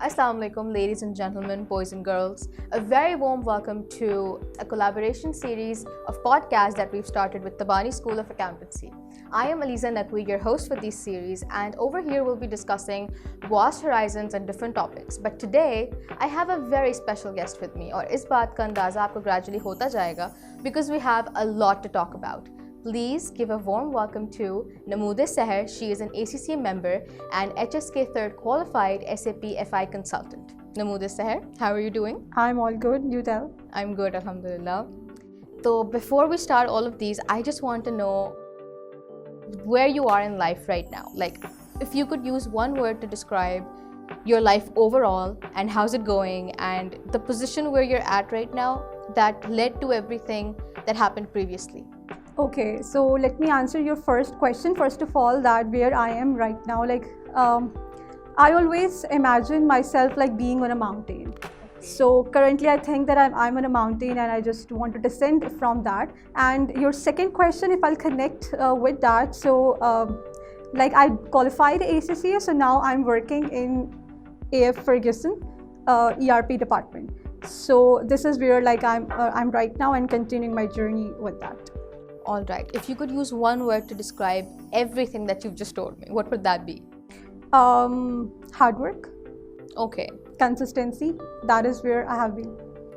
Assalamu alaikum, ladies and gentlemen, boys and girls. A very warm welcome to a collaboration series of podcasts that we've started with Tabani School of Accountancy. I am Aliza Naqvi, your host for this series, and over here we'll be discussing vast horizons and different topics. But today, I have a very special guest with me, और इस बात का अंदाज़ा आपको gradually होता जाएगा because we have a lot to talk about. Please give a warm welcome to Namoode Seher. She is an ACCA member and HSK 3rd qualified SAP FI consultant. Namoode Seher, how are you doing? I'm all good, you tell. I'm good, alhamdulillah. So before we start all of these, I just want to know where you are in life right now. Like, if you could use one word to describe your life overall and how's it going and the position where you're at right now that led to everything that happened previously. Okay, so let me answer your first question. First of all, that where I am right now, I always imagine myself like being on a mountain. So currently I think that I'm on a mountain and I just want to descend from that. And your second question, if I'll connect with that, so I qualified ACCA, so now I'm working in AF Ferguson ERP department. So this is where I'm right now and continuing my journey with that. All right. If you could use one word to describe everything that you've just told me, what would that be? Hard work. Okay. Consistency. That is where I have been.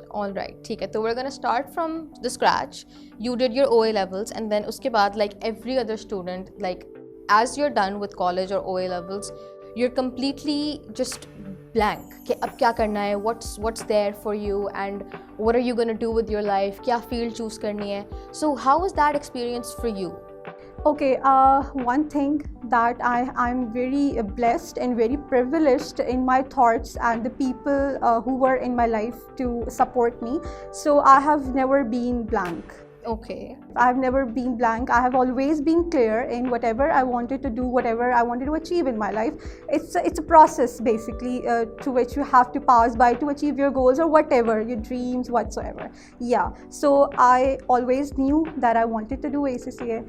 All right. ठीक है. So we're gonna start from the scratch. You did your OA levels, and then उसके बाद, like every other student, like as you're done with college or OA levels, you're completely just blank कि अब क्या करना है, what's there for you and what are you going to do with your life, क्या field choose करनी है. So how was that experience for you? Okay, one thing that I'm very blessed and very privileged in my thoughts and the people who were in my life to support me. So I have never been blank. Okay. I've never been blank. I have always been clear in whatever I wanted to do, whatever I wanted to achieve in my life. It's a process basically to which you have to pass by to achieve your goals or whatever, your dreams, whatsoever. Yeah. So I always knew that I wanted to do ACCA.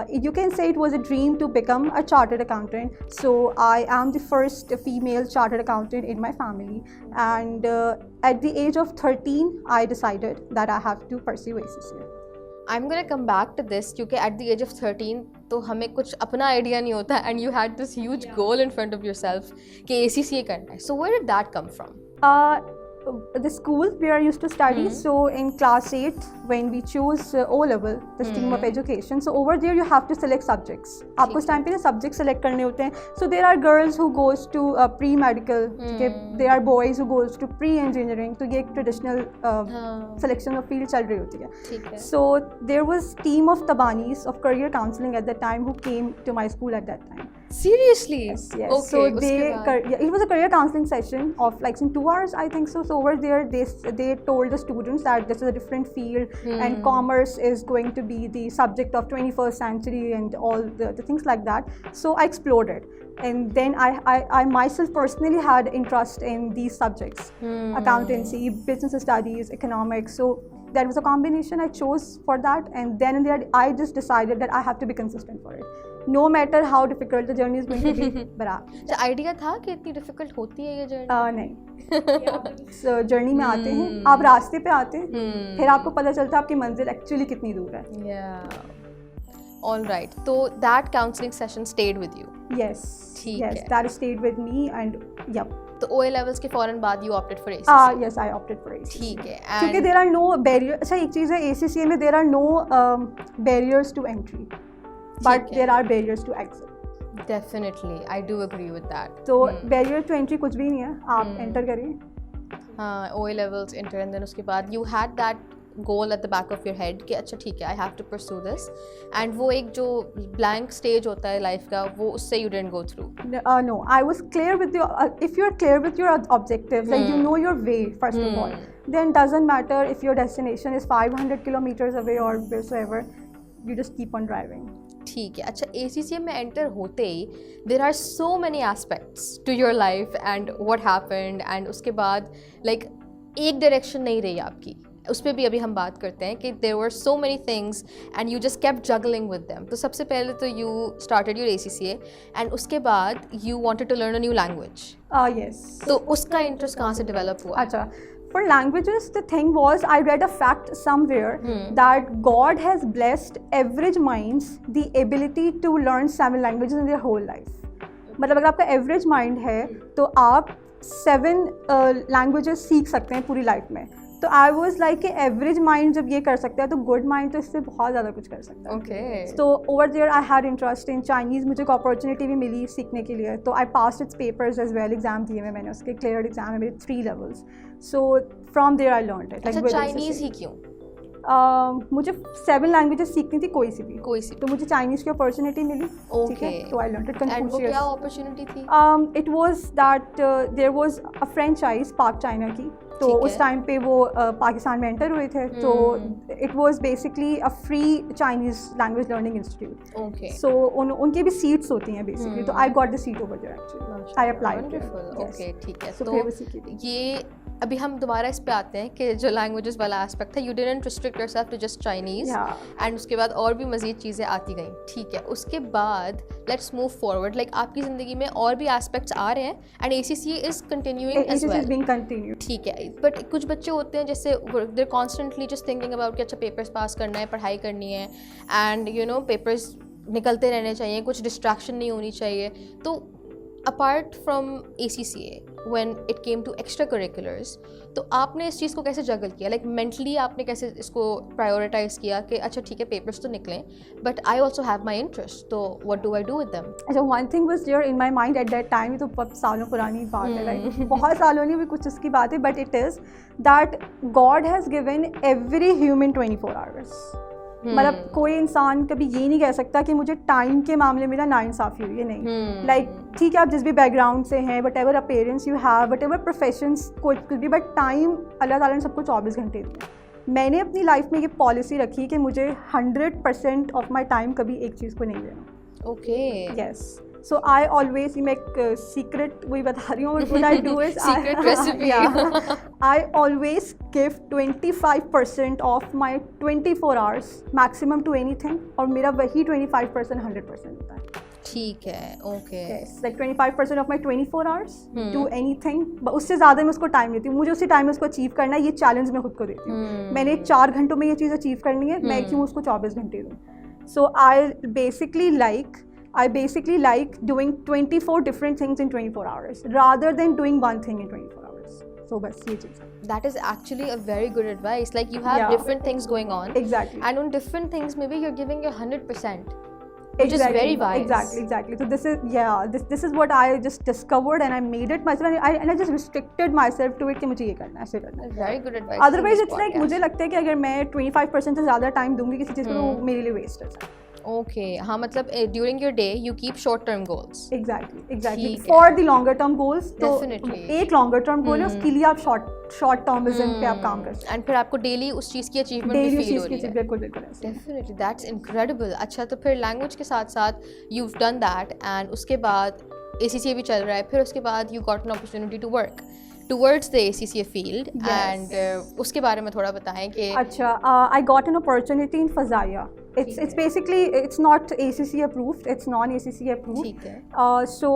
You can say it was a dream to become a chartered accountant. So I am the first female chartered accountant in my family. And at the age of 13, I decided that I have to pursue ACCA. I'm gonna come back to this क्योंकि at the age of 13 तो हमें कुछ अपना idea नहीं होता and you had this huge goal in front of yourself कि ACCA करना है. So where did that come from? The school where I used to study, so in class 8 when we choose O-level, the stream of education, so over there you have to select subjects. आपको इस time पे ना subjects select करने होते हैं. So there are girls who goes to pre-medical, there are boys who goes to pre-engineering. तो ये एक traditional selection of field चल रही होती है. So there was team of Tabanis of career counseling at that time who came to my school at that time. Seriously? Yes. Okay, so it was a career counseling session of like in 2 hours, I think so. So over there, they told the students that this is a different field and commerce is going to be the subject of 21st century and all the things like that. So I explored it. And then I myself personally had interest in these subjects, accountancy, business studies, economics. So that was a combination I chose for that. And then in there, I just decided that I have to be consistent for it. No matter how difficult the journey is going to be. तो idea था कि इतनी difficult होती है ये journey? नहीं. So journey में आते हैं, आप रास्ते पे आते हैं, फिर आपको पता चलता है आपकी मंजिल actually कितनी दूर है. Yeah. All right. So that counseling session stayed with you? Yes. Yes, that stayed with me and yep. तो OA levels के फौरन बाद you opted for ACCA? Yes, I opted for ACCA. ठीक है. क्योंकि there are no barriers. अच्छा एक चीज़ है ACCA में there are no barriers to entry, but there are barriers to exit. Definitely, I do agree with that. तो barrier to entry कुछ भी नहीं है, आप enter करिए. हाँ, OA levels enter and then उसके बाद you had that goal at the back of your head कि अच्छा ठीक है, I have to pursue this. And वो एक जो blank stage होता है life का, वो उससे you didn't go through. No, I was clear with your. If you're clear with your objectives, like you know your way first of all, then doesn't matter if your destination is 500 kilometers away or wheresoever, you just keep on driving. ठीक है. अच्छा, ACCA में enter होते ही there are so many aspects to your life and what happened and उसके बाद like एक direction नहीं रही आपकी. उस पर भी अभी हम बात करते हैं कि there were so many things and you just kept juggling with them. तो सबसे पहले तो you started your ACCA and उसके बाद you wanted to learn a new language. Yes. तो उसका इंटरेस्ट कहाँ से डेवलप हुआ? अच्छा, for languages, the thing was, I read a fact somewhere that God has blessed average minds the ability to learn 7 languages in their whole life. मतलब अगर आपका average mind है तो आप 7 लैंग्वेजेस सीख सकते हैं पूरी लाइफ में. तो आई वॉज लाइक कि एवरेज माइंड जब ये कर सकता है तो गुड माइंड तो इससे बहुत ज़्यादा कुछ कर सकता है. ओके. तो over there I had interest in Chinese. मुझे एक अपॉर्चुनिटी भी मिली सीखने के लिए, तो I pass its papers as well. Exam दिए हुए मैंने, उसके क्लियर एग्जाम है मेरे 3 levels. So from there I learn it. अच्छा, चाइनीज़ ही क्यों? मुझे 7 लैंग्वेजेस सीखनी थी, कोई सी भी. तो मुझे चाइनीज़ की अपॉर्चुनिटी मिली. ओके. तो आई लर्न इट. एंड वो क्या अपॉर्चुनिटी थी? It was that there was a franchise Pak China की. तो उस टाइम पे वो पाकिस्तान में एंटर हुए थे. तो it was basically a free Chinese language learning institute. Okay. So उनके भी सीट्स होती हैं बेसिकली. तो I got the seat over there actually. I applied. Okay, ठीक है. तो ये अभी हम दोबारा इस पे आते हैं कि जो लैंग्वेजेस वाला एस्पेक्ट था, you didn't restrict yourself to just Chinese and उसके बाद और भी मज़ीद चीज़ें आती गई. ठीक है. उसके बाद लेट्स मूव फॉरवर्ड. लाइक आपकी ज़िंदगी में और भी एस्पेक्ट्स आ रहे हैं and ACCA is continuing as well. ठीक है. बट कुछ बच्चे होते हैं जैसे they're constantly just thinking about कि अच्छा पेपर्स पास करना है, पढ़ाई करनी है एंड यू नो पेपर्स निकलते रहने चाहिए, कुछ डिस्ट्रैक्शन नहीं होनी चाहिए. तो apart from ACCA when it came to extra curriculars, तो आपने इस चीज़ को कैसे जगल किया? लाइक मेंटली आपने कैसे इसको प्रायोरिटाइज किया कि अच्छा ठीक है पेपर्स तो निकलें but I also have my interest, तो what do I do with them? अच्छा, one thing was there in my mind at that time. तो सालों पुरानी बात है, लाइक बहुत सालों नहीं भी कुछ उसकी बात है, but it is that God has given every human 24 hours. मतलब कोई इंसान कभी ये नहीं कह सकता कि मुझे टाइम के मामले में ना नाइंसाफ़ी हुई है. नहीं. लाइक ठीक है, आप जिस भी बैकग्राउंड से हैं, what ever appearance you have, what ever professions कुछ भी, बट टाइम अल्लाह ताला ने सबको 24 घंटे दिए. मैंने अपनी लाइफ में ये पॉलिसी रखी कि मुझे 100% ऑफ माई टाइम कभी एक चीज़ को नहीं देना. Okay. Yes. So I always, मैं एक secret वही बता रही हूँ, what I do is secret recipe. Yeah, I always give 25% of my 24 hours maximum to anything, और मेरा वही 25% 100% होता है. ठीक है. Okay. Yes, like 25% of my 24 hours to anything. उससे ज़्यादा मैं उसको टाइम देती हूँ. मुझे उसी टाइम में उसको अचीव करना है, ये चैलेंज मैं खुद को देती हूँ. मैंने 4 घंटों में ये चीज़ अचीव करनी है, मैं क्यों उसको 24 घंटे दूँ? So I basically like doing 24 different things in 24 hours rather than doing one thing in 24 hours. So बस ये चीज़. That is actually a very good advice. Like you have different things going on. Exactly. And on different things maybe you're giving your 100%. Which is very wise. Exactly. So this is what I just discovered and I made it myself and I just restricted myself to it कि मुझे ये करना है, ऐसे करना है. Very good advice. Otherwise it's like मुझे लगता है कि अगर मैं 25% से ज़्यादा टाइम दूंगी किसी चीज़ को, वो मेरे लिए वेस्ट है. ओके. हाँ, मतलब during your day you keep short term goals. Exactly for the longer term goals. तो एक लॉन्गर टर्म गोल है, उसके लिए आप शॉर्ट टर्मिज्म पे आप काम कर सकते हैं. एंड फिर आपको डेली उस चीज़ की अचीवमेंट भी फील हो रही है. बिल्कुल. डेफिनेटली. That's incredible. अच्छा, तो फिर लैंग्वेज के साथ साथ यू डन दैट एंड उसके बाद ACCA भी चल रहा है, फिर उसके बाद you got an opportunity to work towards the ACCA field. And उसके बारे में थोड़ा बताएं कि. अच्छा, I got an opportunity in Fazaya. It's basically, it's not ACCA approved, it's non-ACCA approved. ठीक है. So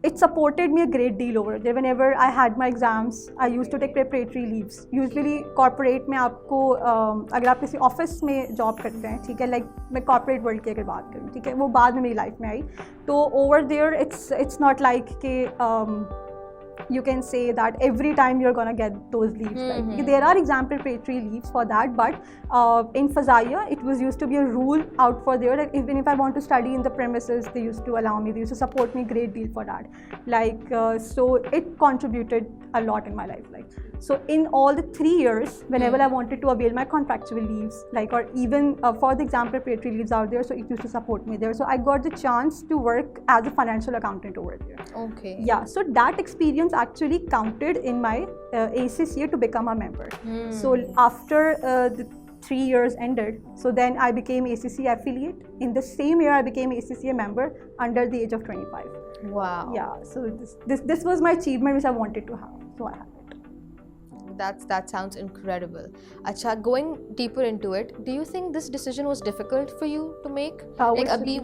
it supported me a great deal over there. Whenever I had my exams, I used to take preparatory leaves. Usually corporate में आपको अगर आप किसी office में job करते हैं, ठीक है, लाइक मैं कॉर्पोरेट वर्ल्ड की अगर बात करूँ, ठीक है, वो बाद में मेरी लाइफ में आई. तो over there it's not like कि you can say that every time you're gonna get those leaves. Right? There are exam preparatory leaves for that, but in Fazaya it was used to be a rule out for there that even if I want to study in the premises, they used to allow me, they used to support me a great deal for that. Like so it contributed a lot in my life. Like so in all the 3 years, whenever I wanted to avail my contractual leaves, like or even for the exam preparatory leaves out there, so it used to support me there. So I got the chance to work as a financial accountant over there. Okay. Yeah, so that experience actually counted in my ACCA to become a member. So after the 3 years ended, so then I became ACCA affiliate. In the same year I became ACCA member under the age of 25. Wow. Yeah, so this was my achievement which I wanted to have, so I had it. that sounds incredible. Acha, going deeper into it, do you think this decision was difficult for you to make? Like abhi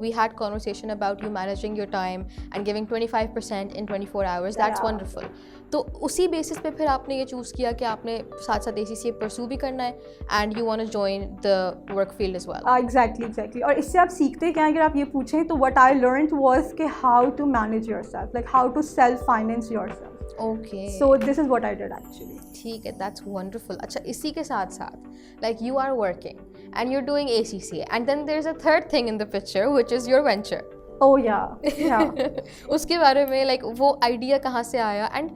we had conversation about you managing your time and giving 25% in 24 hours. That's wonderful. तो उसी basis पे फिर आपने ये choose किया कि आपने साथ साथ ACCA परस्यू भी करना है and you want to join the work field as well. Exactly और इससे आप सीखते क्या हैं अगर आप ये पूछें तो व्हाट आई लर्नड वाज कि how to manage yourself, like how to self finance yourself. Okay, so this is what I did actually. ठीक है, दैट्स वंडरफुल. अच्छा, इसी के साथ साथ like you are working and you are doing ACCA and then there is a third thing in the picture which is your venture. Oh yeah उसके बारे में लाइक वो आइडिया कहाँ से आया? एंड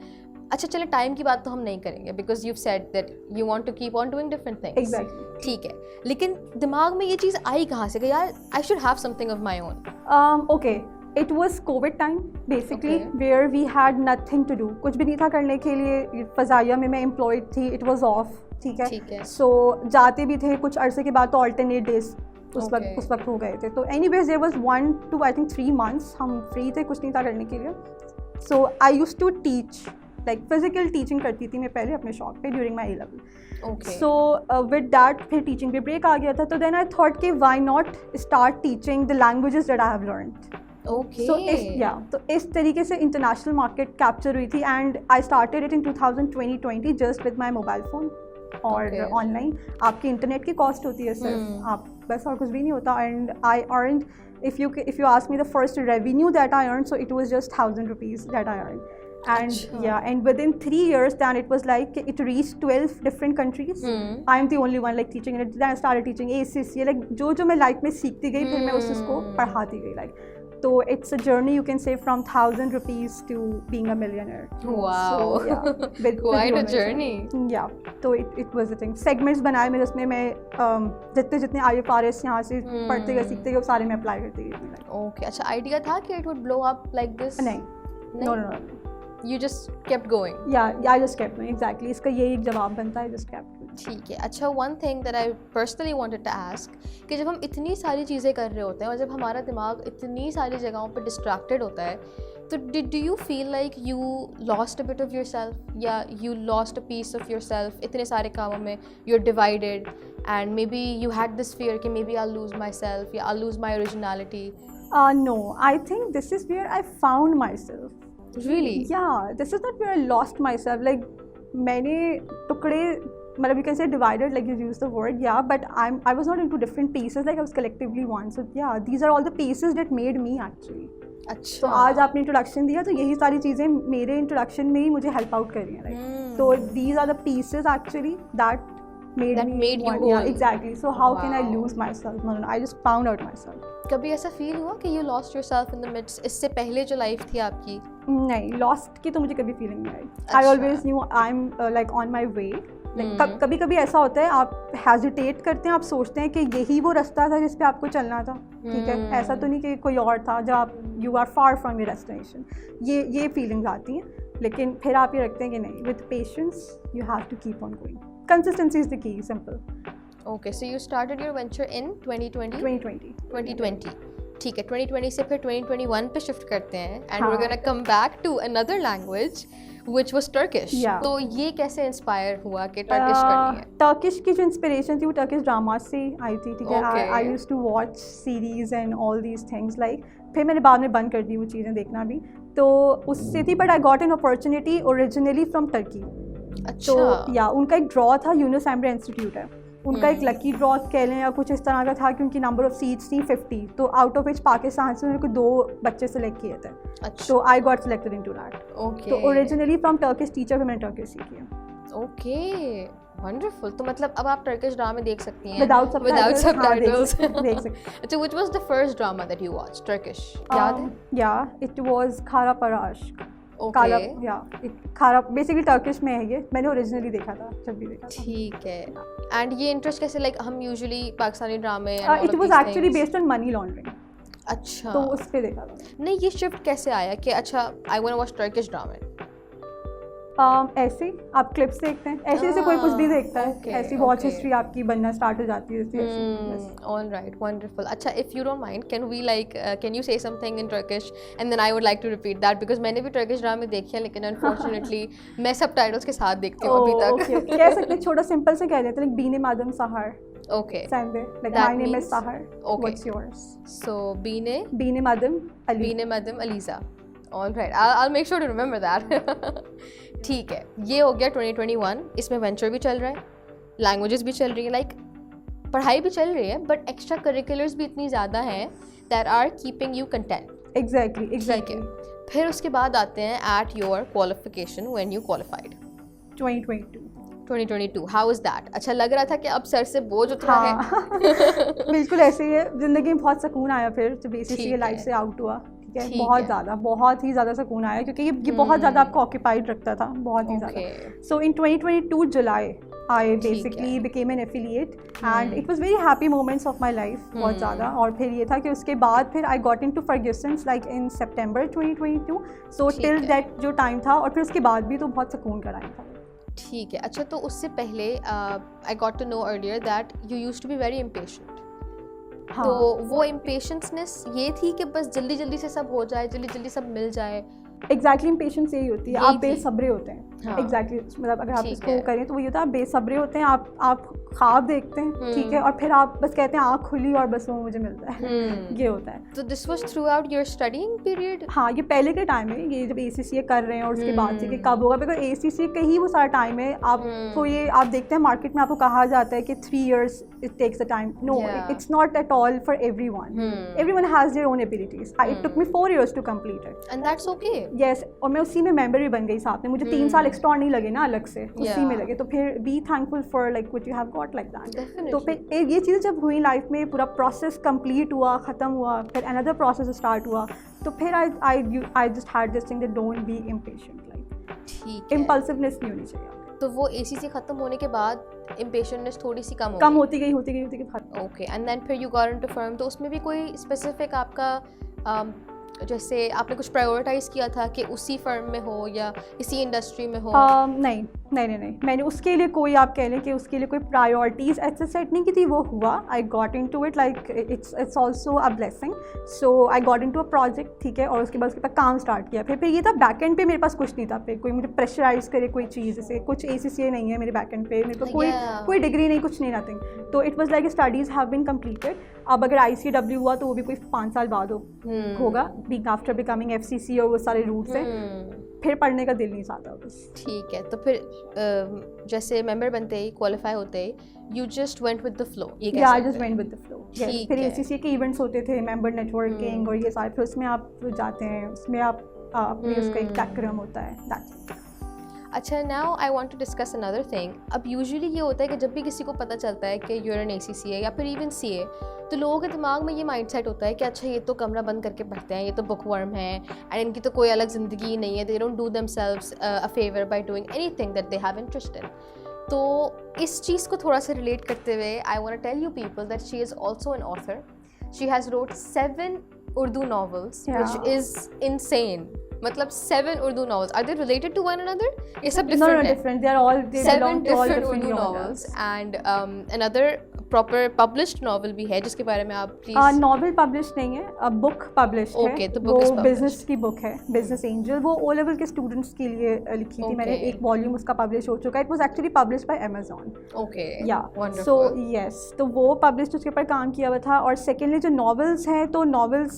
अच्छा चले टाइम की बात तो हम नहीं करेंगे because you said that you want to keep on doing different things. Exactly, ठीक है, लेकिन दिमाग में ये चीज़ आई कहाँ से कि यार I should have something of my own? Okay, it was COVID time basically where we had nothing to do. कुछ भी नहीं था करने के लिए. फजाइया में मैं एम्प्लॉयड थी, इट वाज ऑफ. ठीक है. सो जाते भी थे कुछ अरसे के बाद तो अल्टरनेट डेज उस वक्त हो गए थे. तो anyways there was 1 to I think 3 months हम फ्री थे, कुछ नहीं था करने के लिए. So I used to teach, like physical teaching करती थी मैं पहले अपने शॉप पे during my A-level. So with that फिर टीचिंग पे ब्रेक आ गया था. तो देन आई थॉट कि why not start teaching the languages that I have learned. तो इस तरीके से इंटरनेशनल मार्केट कैप्चर हुई थी and I started it in 2020 just with my mobile phone. और ऑनलाइन आपकी इंटरनेट की कॉस्ट होती है सिर्फ, आप बस और कुछ भी नहीं होता. And I earned, if you ask me the first revenue that I earned, so it was just 1,000 rupees that I earned. And and within 3 years then it was like it reached 12 different countries. I am the only one like teaching it. Then I started teaching ACCA, like जो मैं life में सीखती गई फिर मैं उसको पढ़ाती गई. like so it's a journey you can say from 1,000 rupees to being a millionaire. Wow. So, yeah, with quite a journey. Yeah, so it was the thing. Segments बनाए मैंने उसमें मैं जितने IFRS यहाँ से पढ़ते गए सीखते गए सारे मैं अप्लाई करती गई. Okay, अच्छा आइडिया था कि it would blow up like this? नहीं. No. You just kept going. Yeah, I just kept going. Exactly. इसका यही एक जवाब बनता है, just kept going. ठीक है. अच्छा, one thing that I personally wanted to ask कि जब हम इतनी सारी चीज़ें कर रहे होते हैं और जब हमारा दिमाग इतनी सारी जगहों पर distracted होता है तो do you feel like you lost a bit of yourself या you lost a piece of yourself? इतने सारे कामों में you're divided and maybe you had this fear कि maybe I'll lose myself या I'll lose my originality. No, I think this is where I found myself. Really? Yeah, this is not where I lost myself. Like मैंने टुकड़े मतलब you can say divided, like you use the word, yeah, but I was not into different pieces, like I was collectively one. So yeah, these are all the pieces that made me actually. अच्छा. तो आज आपने introduction दिया तो यही सारी चीज़ें मेरे इंट्रोडक्शन में ही मुझे हेल्प आउट कर रही हैं. like so these are the pieces actually that made you one. whole. Yeah, exactly. So how can I lose myself? No, I just found out myself. कभी ऐसा फील हुआ कि you lost yourself in the midst? इससे पहले जो life थी आपकी? नहीं, lost की तो मुझे कभी फीलिंग नहीं आई. I always knew I'm like on my way. like कभी कभी ऐसा होता है आप हेजिटेट करते हैं, आप सोचते हैं कि यही वो रास्ता था जिस पे आपको चलना था. ठीक है, ऐसा तो नहीं कि कोई और था जब आप you are far from your destination. ये फीलिंग्स आती हैं, लेकिन फिर आप ये रखते हैं कि नहीं, with patience you have to keep on going. Consistency is the key. Simple. Okay, so you started your venture in 2020. ठीक है, 2020 से फिर 2021 पे शिफ्ट करते हैं and we're gonna come back to another language which was Turkish. Yeah. तो ये कैसे इंस्पायर हुआ कि टर्किश करनी है? टर्किश की जो इंस्पिरेशन थी वो टर्किश ड्रामा से आई थी. ठीक है, Okay. I used to watch series and all these things. Like फिर मैंने बाद में बंद कर दी वो चीज़ें देखना भी, तो उससे थी. But I got an opportunity originally from Turkey. अच्छा. तो या उनका एक ड्रॉ था, यूनुस एम्रे इंस्टीट्यूट है उनका, एक लकी ड्रॉ कह लें या कुछ इस तरह का था कि उनकी नंबर ऑफ सीट्स थी 50. तो आउट ऑफ विच पाकिस्तान से उन्होंने 2 बच्चे सेलेक्ट किए थे. अच्छा. तो I got selected into that. Okay. तो ओरिजिनली फ्रॉम टर्किश टीचर मैंने टर्किश सीखी है. Okay, wonderful. तो मतलब अब आप टर्किश ड्रामे देख सकती हैं विदाउट subtitles. देख सकते. अच्छा, which was the first drama that you watched Turkish? याद है? या इट वाज खारा पराश. Okay. खारा बेसिकली टर्किश में है ये. मैंने ओरिजिनली देखा था जब भी देखा था. ठीक है. एंड ये इंटरेस्ट कैसे, लाइक हम यूजुअली पाकिस्तानी ड्रामे it was actually based on money laundering. अच्छा. तो उस पे देखा था. नहीं, ये शिफ्ट कैसे आया कि अच्छा I want to watch Turkish ड्रामे? ऐसे आप क्लिप्स देखते हैं, ऐसे जैसे कोई कुछ भी देखता है, okay, ऐसी वॉच okay. हिस्ट्री आपकी बनना स्टार्ट हो जाती है जैसे। All right, wonderful. अच्छा, if you don't mind, can you say something in Turkish and then I would like to repeat that because मैंने भी Turkish ड्रामे देखी है लेकिन unfortunately मैं subtitles के साथ देखती हूँ अभी तक। ओके ओके, कह सकते हैं, छोटा सिंपल से कह देते हैं, बीने मादम सहर। Okay. Sande, like That my name means- is Sahar. Okay. What's yours? So Bine Madam Ali. Bine Madam Aliza. All right, I'll make sure to remember that. ठीक है, ये हो गया 2021. इसमें वेंचर भी चल रहा है, लैंग्वेजेस भी चल रही है, लाइक पढ़ाई भी चल रही है, बट एक्स्ट्रा करिकुलर्स भी इतनी ज़्यादा हैं that are keeping you content. Exactly. फिर उसके बाद आते हैं at your qualification when you qualified 2022. 2022. How is that? अच्छा लग रहा था कि अब सर से बोझ उतरा है. बिल्कुल ऐसे ही है, जिंदगी में बहुत सुकून आया फिर जब ठीक बेसिकली लाइफ है। से आउट हुआ, ठीक है, ठीक बहुत है। ज़्यादा, बहुत ही ज़्यादा सुकून आया क्योंकि ये बहुत ज़्यादा आपको ऑक्यूपाइड रखता था, बहुत ही ज़्यादा. Okay. So in 2022 July, I ठीक basically है। became an affiliate and it was very happy moments of my life, बहुत ज़्यादा. और फिर ये था कि उसके बाद फिर I got into Ferguson's like in September 2022. So ठीक till है। that जो टाइम था और फिर उसके बाद भी तो बहुत सुकून का टाइम था. ठीक है. अच्छा, तो उससे पहले I got to know earlier that you used to be very impatient. हाँ. तो वो इम्पेशेंसनेस ये थी कि बस जल्दी जल्दी से सब हो जाए, जल्दी जल्दी सब मिल जाए. एग्जैक्टली इम्पेशेंस यही होती है, यही आप थी। बेसब्रे होते हैं. हाँ। एग्जैक्टली मतलब अगर आप ठीक इसको है। करें तो वही होता है, आप बेसब्रे होते हैं, आप ख्वाब देखते हैं, ठीक है, और फिर आप बस कहते हैं आँख खुली और बस वो मुझे मिलता है. ये होता है. तो this was through out your studying period. हाँ, ये पहले के टाइम है, ये जब ACCA कर रहे हैं और उसके बाद से कि कब होगा, बिकॉज ACCA का ही वो सारा टाइम है. आपको ये आप देखते हैं मार्केट में आपको कहा जाता है कि 3 years it takes the time. No, Yeah. It's not at all for everyone has their own abilities. It took me 4 years to complete it. And that's okay. Yes, और मैं उसी में मेंबर भी बन गई साथ में. मुझे 3 साल एक्स्ट्रा नहीं लगे ना अलग से, उसी में लगे. तो फिर be thankful for like what you have got like that. तो फिर ये चीज़ें जब हुई लाइफ में, पूरा प्रोसेस कंप्लीट हुआ, ख़त्म हुआ, फिर अनदर प्रोसेस स्टार्ट हुआ, तो फिर I just had this thing that don't be impatient. Like ठीक है. इम्पल्सिवनेस नहीं होनी चाहिए. तो वो ACC खत्म होने के बाद इम्पेशेंटनेस थोड़ी सी कम कम होती गई खत्म. ओके. एंड देन फिर यू गॉट इनटू फर्म. तो उसमें भी कोई स्पेसिफिक आपका जैसे आपने कुछ प्रायोरिटाइज किया था कि उसी फर्म में हो या इसी इंडस्ट्री में हो? नहीं, मैंने उसके लिए कोई, आप कह लें कि उसके लिए कोई प्रायोरिटीज़ ऐसे सेट नहीं की थी. वो हुआ, I got into it, like it's also a blessing. So I got into a project, ठीक है, और उसके बाद उसके बाद काम स्टार्ट किया. फिर ये था बैक एंड पे मेरे पास कुछ नहीं था, फिर कोई मुझे प्रेशराइज करे कोई चीज़, जैसे कुछ ACCA नहीं है मेरे बैक एंड पे, मेरे को कोई डिग्री नहीं, कुछ नहीं, नथिंग. तो it was like studies have been completed. अब अगर ICW हुआ तो वो भी कोई 5 साल बाद होगा, बीइंग आफ्टर बिकमिंग FCC और वो सारे रूट्स हैं. फिर पढ़ने का दिल नहीं चाहता बस. ठीक है. तो फिर जैसे मेंबर बनते ही, क्वालिफाई होते ही, you just went with the flow. Yeah yeah I just went with the flow. ठीक फिर है. ACCA के इवेंट्स होते थे, मेंबर नेटवर्किंग और ये सारे, फिर उसमें आप जाते हैं, उसमें आप अपने उसका एक कार्यक्रम होता है. दैट्स. अच्छा, now I want to discuss another thing. अब यूजुअली ये होता है कि जब भी किसी को पता चलता है कि यूर एन ACCA या फिर इवन CA, तो लोगों के दिमाग में ये माइंडसेट होता है कि अच्छा ये तो कमरा बंद करके पढ़ते हैं, ये तो बुकवर्म है एंड इनकी तो कोई अलग ज़िंदगी नहीं है. They don't do themselves a favour by doing anything that they have interest in. तो इस चीज़ को थोड़ा सा रिलेट करते हुए I want to tell you people that she is also an author. She has wrote 7 Urdu novels, which is insane. मतलब 7 Urdu novels. Are they related to one another? ये सब different No, है. different. They belong 7 to all different different Urdu genres. novels and another proper published novel भी है जिसके बारे में आप please. नॉवल पब्लिश नहीं है, बुक पब्लिश है. Okay, the book is वो published. बिजनेस की बुक है, बिजनेस एंजल. वो O लेवल के स्टूडेंट्स के लिए लिखी थी मैंने. Okay. एक वॉल्यूम उसका पब्लिश हो चुका है. It was actually publish by Amazon. Okay. या Wonderful. सो यस, तो वो पब्लिश उसके ऊपर काम किया हुआ था. और सेकेंडली जो नॉवेल्स हैं, तो नॉवेल्स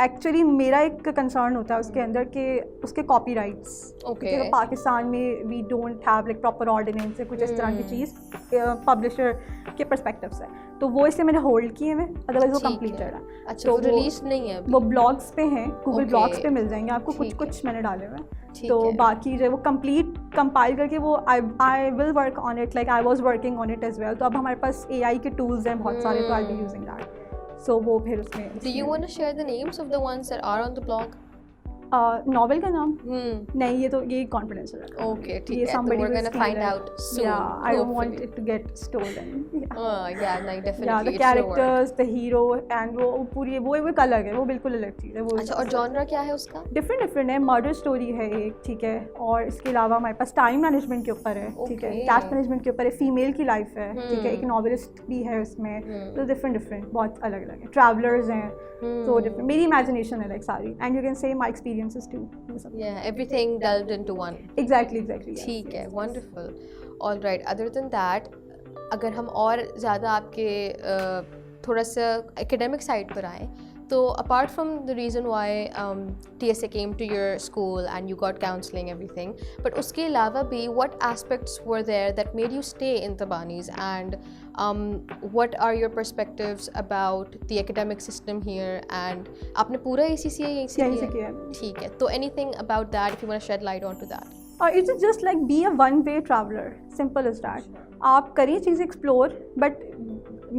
एक्चुअली मेरा एक कंसर्न होता है उसके अंदर कि उसके कॉपीराइट्स. Okay. पाकिस्तान में we don't have like proper ordinance है, कुछ इस तरह की चीज़ पब्लिशर के पर्सपेक्टिव से. तो वो इससे मैंने होल्ड किए हुए, अदरवाइज वो ठीक है. कंप्लीटेड है. अच्छा, तो वो रिलीज नहीं है अभी? वो ब्लॉग्स पे हैं, गूगल Okay. ब्लॉग्स पे मिल जाएंगे आपको. ठीक कुछ मैंने डाले हुए हैं. ठीक तो है. बाकी जो है वो कंप्लीट कंपाइल करके वो I will work on it, like I was working on it as well. तो अब हमारे पास AI के टूल्स हैं बहुत सारे, तो आई बी यूजिंग दैट. सो वो फिर उसमें Do you want to share the names of the ones that are on the blog? Novel का नाम Hmm. नहीं, ये कॉन्फिडेंशियल है. Okay, ठीक ये है. तो somebody we're will gonna steal find it. out soon. Yeah, I don't want hopefully. it to get stolen. Yeah. Yeah, like definitely. Yeah, the it's your work. characters, the hero, and वो पूरी वो एक अलग है, वो बिल्कुल अलग चीज़ है. वो अच्छा, और genre क्या है उसका? डिफरेंट है. मर्डर स्टोरी है एक, ठीक है, और इसके अलावा हमारे पास टाइम मैनेजमेंट के ऊपर है, ठीक है, Okay. कैश मैनेजमेंट के ऊपर है, फीमेल की लाइफ है, ठीक है, एक Hmm. नॉवेलिस्ट भी है उसमें. तो डिफरेंट बहुत अलग अलग है. ट्रैवलर्स हैं, तो डिफरेंट. मेरी इमेजिनेशन है लाइक सारी, and you can say my experiences too. Yeah, everything delved into one. एग्जैक्टली. ठीक है, wonderful. All right. Other than that, अगर हम और ज़्यादा आपके थोड़ा सा academic side पर आएँ, तो apart from the reason why TSA came to your school and you got counseling everything, but उसके अलावा भी what aspects were there that made you stay in Tabanis, and what are your perspectives about the academic system here, and आपने पूरा ACCA यहीं से यहीं से किया किया है. ठीक है, तो anything about that if you want to shed light onto that. It's just like be a one-way traveler. Simple as that. आप करिए चीज़ें एक्सप्लोर, बट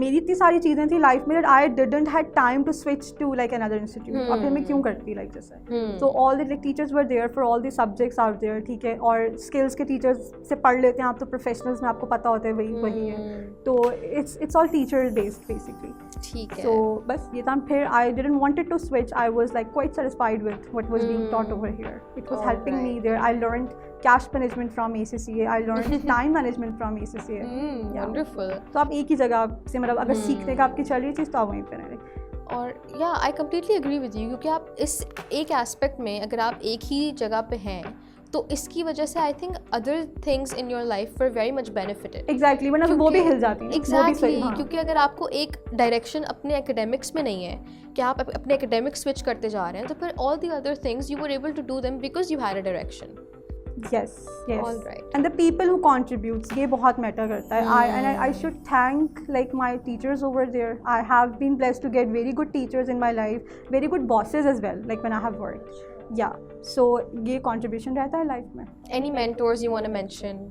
मेरी इतनी सारी चीज़ें थी लाइफ में that I didn't had time to switch to like another institute. और फिर मैं क्यों करती like जैसे. So all the like teachers were there for all the subjects out there, ठीक है, और skills के teachers से पढ़ लेते हैं आप, तो professionals में आपको पता होता है वही है. तो it's all teacher based basically. ठीक है. So बस ये था. फिर I didn't wanted to switch. I was like quite satisfied with what was being taught over here. It was helping me there. I learned cash management from ACCA. I learned time management from ACCA. Yeah. Wonderful. तो आप एक ही जगह से मतलब अगर सीखने का आपकी चल रही चीज़ तो आप वहीं पर हैं. और या I completely agree with you, क्योंकि आप इस एक एस्पेक्ट में अगर आप एक ही जगह पे हैं तो इसकी वजह से I think other things in your life were very much benefited. Exactly, वरना वो भी हिल जाती है. एग्जैक्टली, क्योंकि अगर आपको एक डायरेक्शन अपने एकेडमिक्स में नहीं है कि आप अपने एकेडमिक्स स्विच करते जा रहे हैं, तो फिर all the other things you were able to do them because you had a direction. Yes. All right. And the people who contributes, ये बहुत matter करता है. I should thank like my teachers over there. I have been blessed to get very good teachers in my life, very good bosses as well, like when I have worked. Yeah. So ये contribution रहता है life में. Any mentors you want to mention?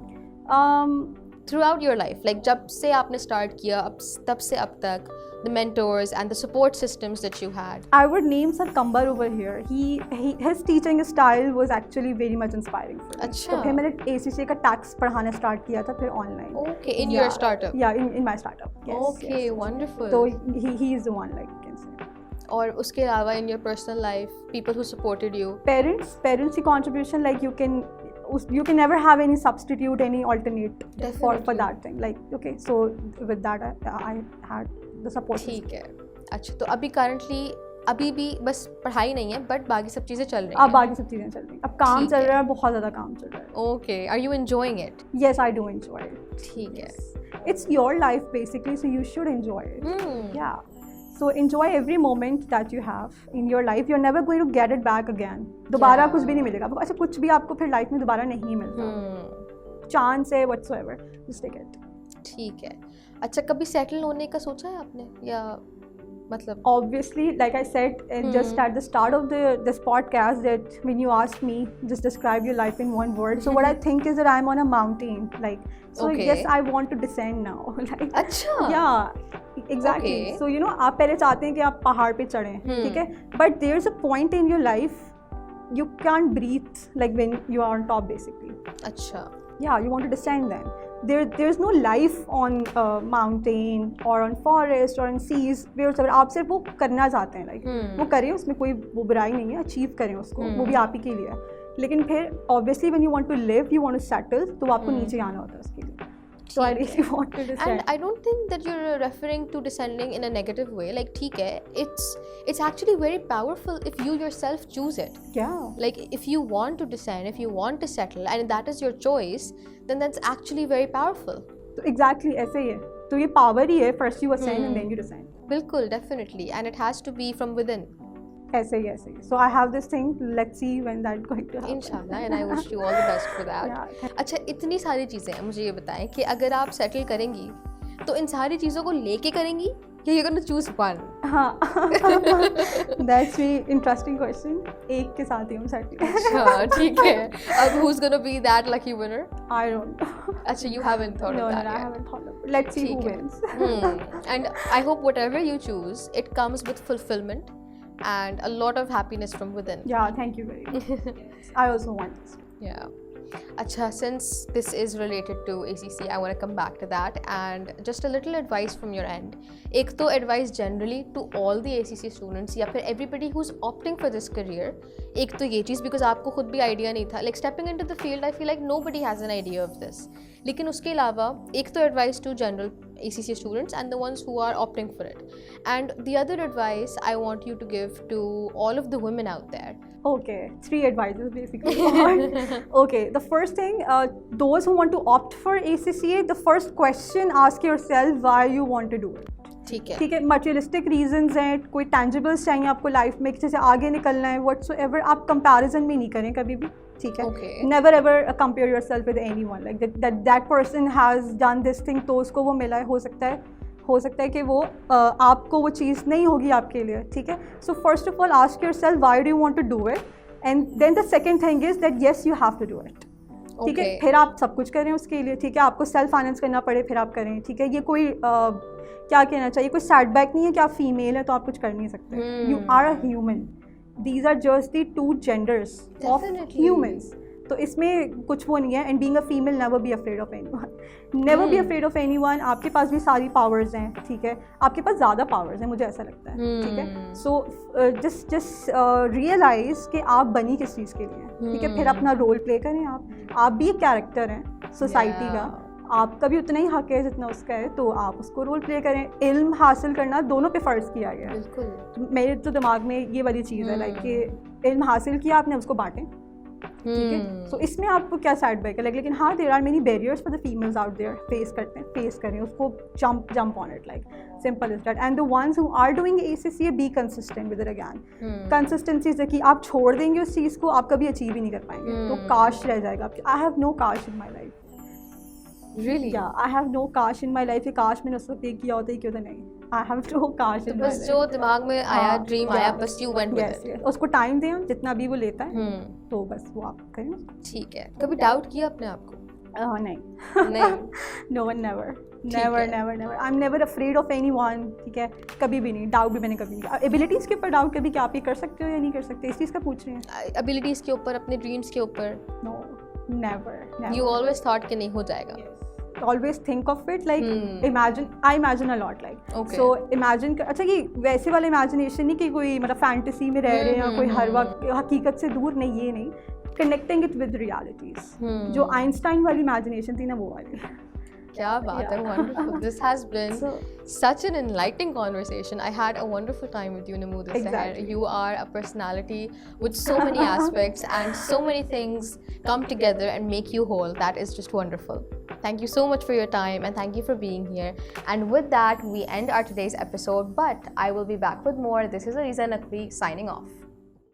Throughout your life, like जब से आपने start किया तब से अब तक, the mentors and the support systems that you had. I would name Sir Kambar over here. His teaching style was actually very much inspiring for me. अच्छा. तो फिर मैंने ACCA का tax पढ़ाना start किया था फिर online. Okay, in your startup. Yeah, in my startup. Yes. Okay, yes. wonderful. So he is the one, like you can say. और उसके अलावा in your personal life, people who supported you. Parents की contribution, like you can never have any substitute, any alternate for that thing. Like okay, so with that I had the support. ठीक है. अच्छा, तो अभी currently अभी भी बस पढ़ाई नहीं है बट बाकी सब चीज़ें चल रही हैं. अब बाकी सब चीज़ें चल रही हैं. अब काम चल रहा है, बहुत ज़्यादा काम चल रहा है. Okay, are you enjoying it? Yes, I do enjoy it. ठीक है. It's your life basically, so you should enjoy it. Yeah. So enjoy every moment that you have in your life. You're never going to get it back again. दोबारा कुछ भी नहीं मिलेगा. अच्छा, कुछ भी आपको फिर लाइफ में दोबारा नहीं मिलता. Chance है whatsoever. Just take it. ठीक है. अच्छा, कभी सेटल होने का सोचा है आपने, या मतलब? Obviously, like I said just at the start of this podcast, that when you asked me just describe your life in one word, so what I think is that I'm on a mountain, like, so Okay. yes, I want to descend now. Like, अच्छा. yeah, exactly. Okay. So you know, आप पहले चाहते हैं कि आप पहाड़ पे चढ़ें, ठीक है, but there's a point in your life you can't breathe like when you are on top basically. अच्छा. Yeah, you want to descend then. There's no life on mountain or on forest or on seas where आप सिर्फ वो करना चाहते हैं, like वो करें, उसमें कोई वो बुराई नहीं है, अचीव करें उसको, वो भी आप ही के लिए है. लेकिन फिर obviously when you want to live, you want to settle, तो आपको नीचे आना होता है उसके लिए. So I really want to descend. And I don't think that you're referring to descending in a negative way. Like, ठीक है, it's actually very powerful if you yourself choose it. Yeah. Like, if you want to descend, if you want to settle, and that is your choice, then that's actually very powerful. तो exactly ऐसे ही है. तो ये power ही है. First you ascend and then you descend. बिल्कुल, definitely, and it has to be from within. ऐसे ही. So I have this thing. Let's see when that's going to happen. Inshallah, and I wish you all the best for that. Yeah. अच्छा, इतनी सारी चीज़ें हैं, मुझे ये बताएं कि अगर आप सेटल करेंगी तो इन सारी चीज़ों को लेके करेंगी या you're gonna choose one? हाँ. That's very interesting question. एक के साथ ही हम settle. अच्छा, ठीक है. अब who's gonna be that lucky winner? I don't know. अच्छा, you haven't thought No, of that I yet. haven't thought of it. Let's see who ठीक है. wins. And I hope whatever you choose, it comes with fulfillment and a lot of happiness from within. Yeah, thank you very much. I also want this. Yeah. Acha, since this is related to ACC, I want to come back to that and just a little advice from your end. एक तो advice generally to all the ACC students या फिर everybody who's opting for this career. एक तो ये चीज़ because आपको खुद भी idea नहीं था. Like stepping into the field, I feel like nobody has an idea of this. लेकिन उसके अलावा एक तो advice to general ACC students and the ones who are opting for it. And the other advice I want you to give to all of the women out there. Okay, 3 advices basically. Okay, the first thing, those who want to opt for ACCA, the first question, ask yourself why you want to do it. ठीक है. ठीक है, materialistic reasons हैं, कोई टेंजिबल्स चाहिए आपको life में, जैसे आगे निकलना है, व्हाटसोएवर, आप कंपैरिजन भी नहीं करें कभी भी. ठीक है, Okay. Never ever compare yourself with anyone, like that person has done this thing, तो उसको वो मिला है, हो सकता है कि वो आपको वो चीज़ नहीं होगी आपके लिए. ठीक है, so first of all ask yourself why do you want to do it, and then the second thing is that yes you have to do it. ठीक है, फिर आप सब कुछ करें उसके लिए. ठीक है, आपको सेल्फ फाइनेंस करना पड़े फिर आप करें. ठीक है, ये कोई क्या कहना चाहिए, कोई सेटबैक नहीं है कि आप फीमेल हैं तो आप कुछ कर नहीं सकते. You are a human. These are just the 2 genders of humans. तो इसमें कुछ वो नहीं है. And being a female, never be afraid of anyone, never be afraid of anyone. आपके पास भी सारी पावर्स हैं. ठीक है, आपके पास ज़्यादा पावर्स हैं, मुझे ऐसा लगता है. ठीक है, सो जस्ट रियलाइज कि आप बनी किस चीज़ के लिए. ठीक है, फिर अपना रोल प्ले करें. आप भी एक कैरेक्टर हैं सोसाइटी का, आपका भी उतना ही हक है जितना उसका है, तो आप उसको रोल प्ले करें. इल्म हासिल करना दोनों पे फ़र्ज़ किया गया है. बिल्कुल. मेरे तो दिमाग में ये वाली चीज़ है, लाइक कि इल्म हासिल किया आपने, उसको बांटें. ठीक है, सो इसमें आपको क्या साइड बैक है, लेकिन हाँ, there are many barriers for the females out there. Face करें उसको, jump on it, like simple is that. And the ones who are doing ACCA, be consistent with it. Again, consistency से कि आप छोड़ देंगे उस चीज़ को, आप कभी अचीव ही नहीं कर पाएंगे, तो काश रह जाएगा आपके. आई have no cash in my life. Really? Yeah, I have no काश in my life. ये काश मैंने उस वक्त ये किया होता है, क्यों तो नहीं. I have no काश in my बस life. जो दिमाग में आया, ड्रीम आया, बस you went with Yes, it. yes. उसको टाइम दें हम, जितना भी वो लेता है, तो बस वो आप करें. ठीक है. कभी डाउट किया अपने आप को? नहीं. नहीं. No one, never. ठीक Never, है. never, never. I'm never afraid of anyone. ठीक है, कभी भी नहीं. डाउट भी मैंने कभी नहीं किया. एबिलिटीज़ के ऊपर डाउट कभी, क्या आप ये कर सकते हो या नहीं कर सकते, इस चीज़ का पूछ रहे हैं. एबिलिटीज के ऊपर, अपने ड्रीम्स के ऊपर? No, never, never. You always thought कि नहीं हो जाएगा? Always think of it like I imagine a lot, like Okay. so imagine. अच्छा, कि वैसे वाला imagination नहीं कि कोई मतलब फैंटेसी में रह रहे हैं, कोई हर वक्त हकीकत से दूर नहीं, ये नहीं. Connecting it with realities. जो आइंस्टाइन वाली imagination थी ना, वो वाली. क्या बात है, wonderful. This has been such an enlightening conversation. I had a wonderful time with you, Namood Seher. Exactly. You are a personality with so many aspects and so many things come together and make you whole. That is just wonderful. Thank you so much for your time and thank you for being here. And with that, we end our today's episode, but I will be back with more. This is Aliza Naqvi signing off.